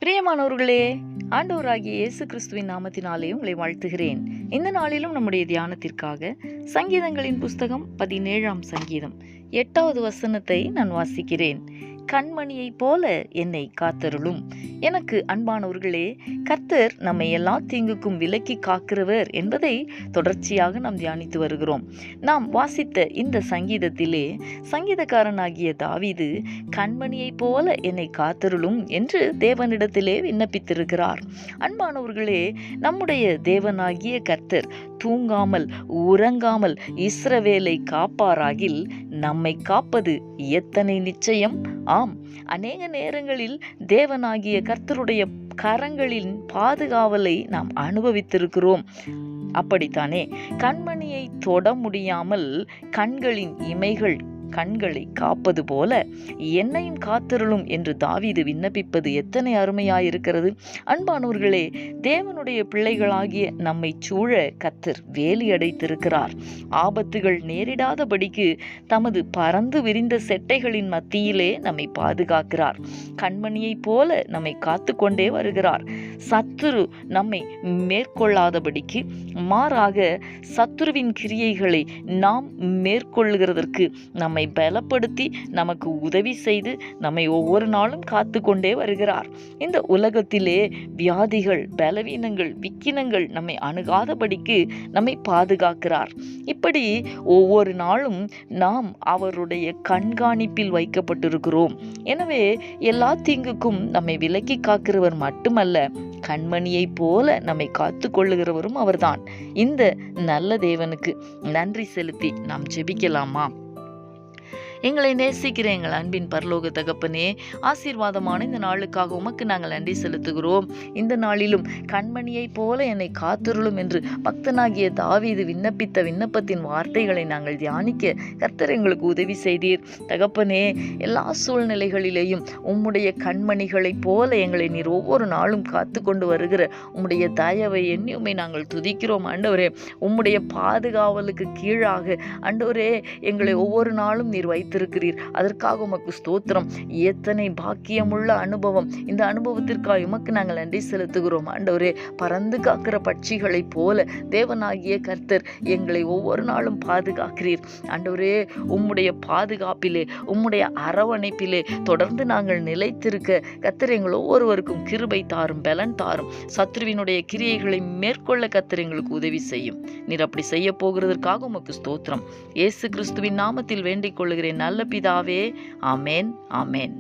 பிரியமானவர்களே, ஆண்டவராகிய இயேசு கிறிஸ்துவின் நாமத்தினாலே உங்களை வாழ்த்துகிறேன். இந்த நாளிலும் நம்முடைய தியானத்திற்காக சங்கீதங்களின் புஸ்தகம் 17ஆம் சங்கீதம் 8வது வசனத்தை நான் வாசிக்கிறேன். கண்மணியைப் போல என்னை காத்தருளும். எனக்கு அன்பானவர்களே, கர்த்தர் நம்மை எல்லா தீங்குக்கும் விலக்கி காக்கிறவர் என்பதை தொடர்ச்சியாக நாம் தியானித்து வருகிறோம். நாம் வாசித்த இந்த சங்கீதத்திலே சங்கீதக்காரனாகிய தாவீது கண்மணியைப் போல என்னை காத்தருளும் என்று தேவனிடத்திலே விண்ணப்பித்திருக்கிறார். அன்பானவர்களே, நம்முடைய தேவனாகிய கர்த்தர் தூங்காமல் உறங்காமல் இஸ்ரவேலை காப்பாராகில் நம்மை காப்பது எத்தனை நிச்சயம்! ஆம், அநேக நேரங்களில் தேவனாகிய கர்த்தருடைய கரங்களின் பாதுகாவலை நாம் அனுபவித்திருக்கிறோம். அப்படித்தானே? கண்மணியை தொட முடியாமல் கண்களின் இமைகள் கண்களை காப்பது போல என்னையும் காத்தருளும் என்று தாவீது விண்ணப்பிப்பது எத்தனை அருமையாயிருக்கிறது. அன்பானவர்களே, தேவனுடைய பிள்ளைகளாகிய நம்மை சூழ கர்த்தர் வேலி அடைத்திருக்கிறார். ஆபத்துகள் நேரிடாதபடிக்கு தமது பறந்து விரிந்த செட்டைகளின் மத்தியிலே நம்மை பாதுகாக்கிறார். கண்மணியைப் போல நம்மை காத்து கொண்டே வருகிறார். சத்துரு நம்மை மேற்கொள்ளாதபடிக்கு, மாறாக சத்துருவின் கிரியைகளை நாம் மேற்கொள்ளுகிறதற்கு நம்மை பலப்படுத்தி நமக்கு உதவி செய்து நம்மை ஒவ்வொரு நாளும் காத்து கொண்டே வருகிறார். இந்த உலகத்திலே வியாதிகள், பலவீனங்கள், விக்கினங்கள் நம்மை அணுகாதபடிக்கு நம்மை பாதுகாக்கிறார். இப்படி ஒவ்வொரு நாளும் நாம் அவருடைய கண்காணிப்பில் வைக்கப்பட்டிருக்கிறோம். எனவே எல்லா தீங்குக்கும் நம்மை விலக்கி காக்கிறவர் மட்டுமல்ல, கண்மணியைப் போல நம்மை காத்து கொள்ளுகிறவரும் அவர்தான். இந்த நல்ல தேவனுக்கு நன்றி செலுத்தி நாம் ஜெபிக்கலாமா? எங்களை நேசிக்கிற எங்கள் அன்பின் பரலோக தகப்பனே, ஆசீர்வாதமான இந்த நாளுக்காக உமக்கு நாங்கள் நன்றி செலுத்துகிறோம். இந்த நாளிலும் கண்மணியைப் போல என்னை காத்தருளும் என்று பக்தனாகிய தாவீது விண்ணப்பித்த விண்ணப்பத்தின் வார்த்தைகளை நாங்கள் தியானிக்க கர்த்தர் எங்களுக்கு உதவி செய்தீர். தகப்பனே, எல்லா சூழ்நிலைகளிலேயும் உம்முடைய கண்மணிகளைப் போல எங்களை நீர் ஒவ்வொரு நாளும் காத்து கொண்டு வருகிற உம்முடைய தயவை எண்ணி உம்மை நாங்கள் துதிக்கிறோம். ஆண்டவரே, உம்முடைய பாதுகாவலுக்கு கீழாக ஆண்டவரே எங்களை ஒவ்வொரு நாளும் நீர் வைத்திருக்கிறீர். அதற்காக உமக்கு ஸ்தோத்திரம். எத்தனை பாக்கியமுள்ள அனுபவம்! இந்த அனுபவத்திற்காக உமக்கு நாங்கள் நன்றி செலுத்துகிறோம். ஆண்டவரே, பறந்து காக்கிற பட்சிகளைப் போல தேவனாகிய கர்த்தர் எங்களை ஒவ்வொரு நாளும் பாதுகாக்கிறீர். ஆண்டவரே, உம்முடைய பாதுகாப்பிலே, உம்முடைய அரவணைப்பிலே தொடர்ந்து நாங்கள் நிலைத்திருக்க கர்த்தர் எங்கள் ஒவ்வொருவருக்கும் கிருபை தாரும், பலன் தாரும். சத்ருவினுடைய கிரியைகளை மேற்கொள்ள கர்த்தர் எங்களுக்கு உதவி செய்யும். நீர் அப்படி செய்ய போகிறதற்காக உமக்கு ஸ்தோத்திரம். இயேசு கிறிஸ்துவின் நாமத்தில் வேண்டிக் கொள்கிறேன் நல்ல பிதாவே. ஆமேன், ஆமேன்.